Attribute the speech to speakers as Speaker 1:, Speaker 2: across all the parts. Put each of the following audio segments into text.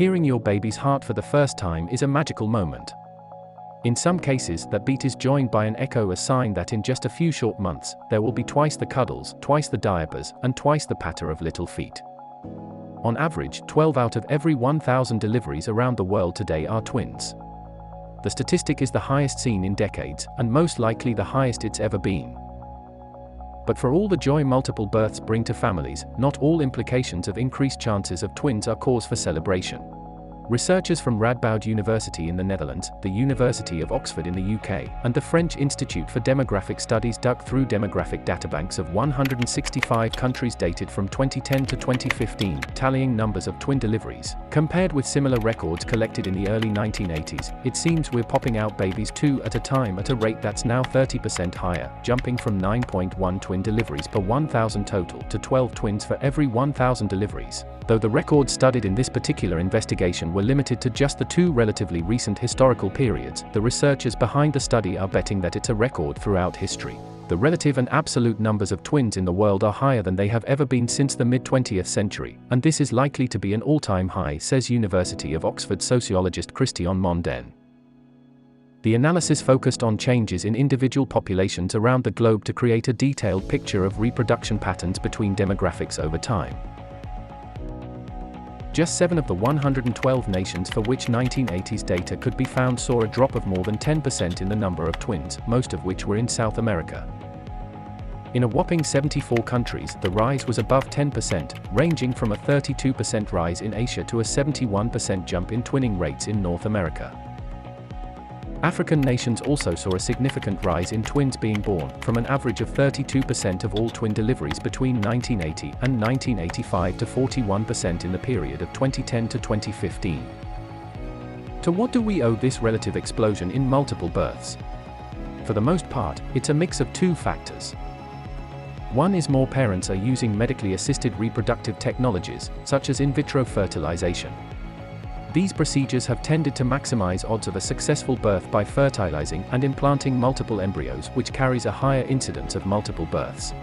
Speaker 1: Hearing your baby's heart for the first time is a magical moment. In some cases, that beat is joined by an echo, a sign that in just a few short months, there will be twice the cuddles, twice the diapers, and twice the patter of little feet. On average, 12 out of every 1,000 deliveries around the world today are twins. The statistic is the highest seen in decades, and most likely the highest it's ever been. But for all the joy multiple births bring to families, not all implications of increased chances of twins are cause for celebration. Researchers from Radboud University in the Netherlands, the University of Oxford in the UK, and the French Institute for Demographic Studies dug through demographic databanks of 165 countries dated from 2010 to 2015, tallying numbers of twin deliveries. Compared with similar records collected in the early 1980s, it seems we're popping out babies two at a time at a rate that's now 30% higher, jumping from 9.1 twin deliveries per 1,000 total to 12 twins for every 1,000 deliveries. Though the records studied in this particular investigation were limited to just the two relatively recent historical periods, the researchers behind the study are betting that it's a record throughout history. The relative and absolute numbers of twins in the world are higher than they have ever been since the mid-20th century, and this is likely to be an all-time high, says University of Oxford sociologist Christian Mondain. The analysis focused on changes in individual populations around the globe to create a detailed picture of reproduction patterns between demographics over time. Just 7 of the 112 nations for which 1980s data could be found saw a drop of more than 10% in the number of twins, most of which were in South America. In a whopping 74 countries, the rise was above 10%, ranging from a 32% rise in Asia to a 71% jump in twinning rates in North America. African nations also saw a significant rise in twins being born, from an average of 32% of all twin deliveries between 1980 and 1985 to 41% in the period of 2010 to 2015. To what do we owe this relative explosion in multiple births? For the most part, it's a mix of two factors. One is more parents are using medically assisted reproductive technologies, such as in vitro fertilization. These procedures have tended to maximize odds of a successful birth by fertilizing and implanting multiple embryos, which carries a higher incidence of multiple births.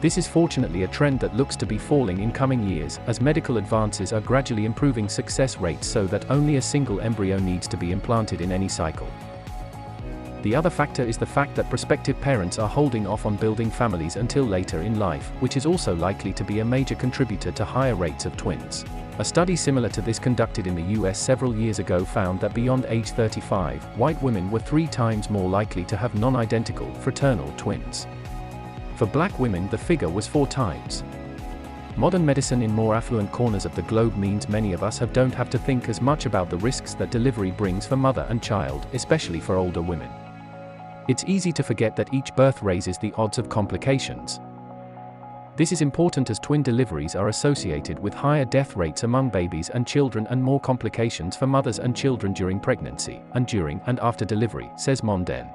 Speaker 1: This is fortunately a trend that looks to be falling in coming years, as medical advances are gradually improving success rates so that only a single embryo needs to be implanted in any cycle. The other factor is the fact that prospective parents are holding off on building families until later in life, which is also likely to be a major contributor to higher rates of twins. A study similar to this conducted in the US several years ago found that beyond age 35, white women were 3 times more likely to have non-identical, fraternal twins. For black women, the figure was 4 times. Modern medicine in more affluent corners of the globe means many of us don't have to think as much about the risks that delivery brings for mother and child, especially for older women. It's easy to forget that each birth raises the odds of complications. This is important as twin deliveries are associated with higher death rates among babies and children and more complications for mothers and children during pregnancy, and during and after delivery, says Mondain.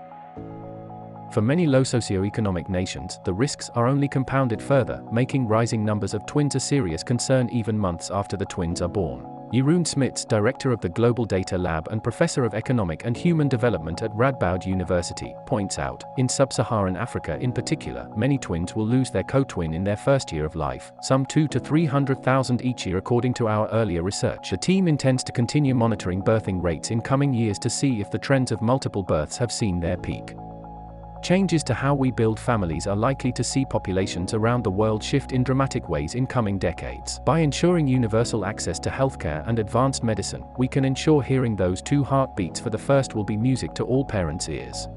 Speaker 1: For many low socioeconomic nations, the risks are only compounded further, making rising numbers of twins a serious concern even months after the twins are born. Jeroen Smits, director of the Global Data Lab and professor of economic and human development at Radboud University, points out, in sub-Saharan Africa in particular, many twins will lose their co-twin in their first year of life, some 200,000 to 300,000 each year according to our earlier research. The team intends to continue monitoring birthing rates in coming years to see if the trends of multiple births have seen their peak. Changes to how we build families are likely to see populations around the world shift in dramatic ways in coming decades. By ensuring universal access to healthcare and advanced medicine, we can ensure hearing those 2 heartbeats for the first will be music to all parents' ears.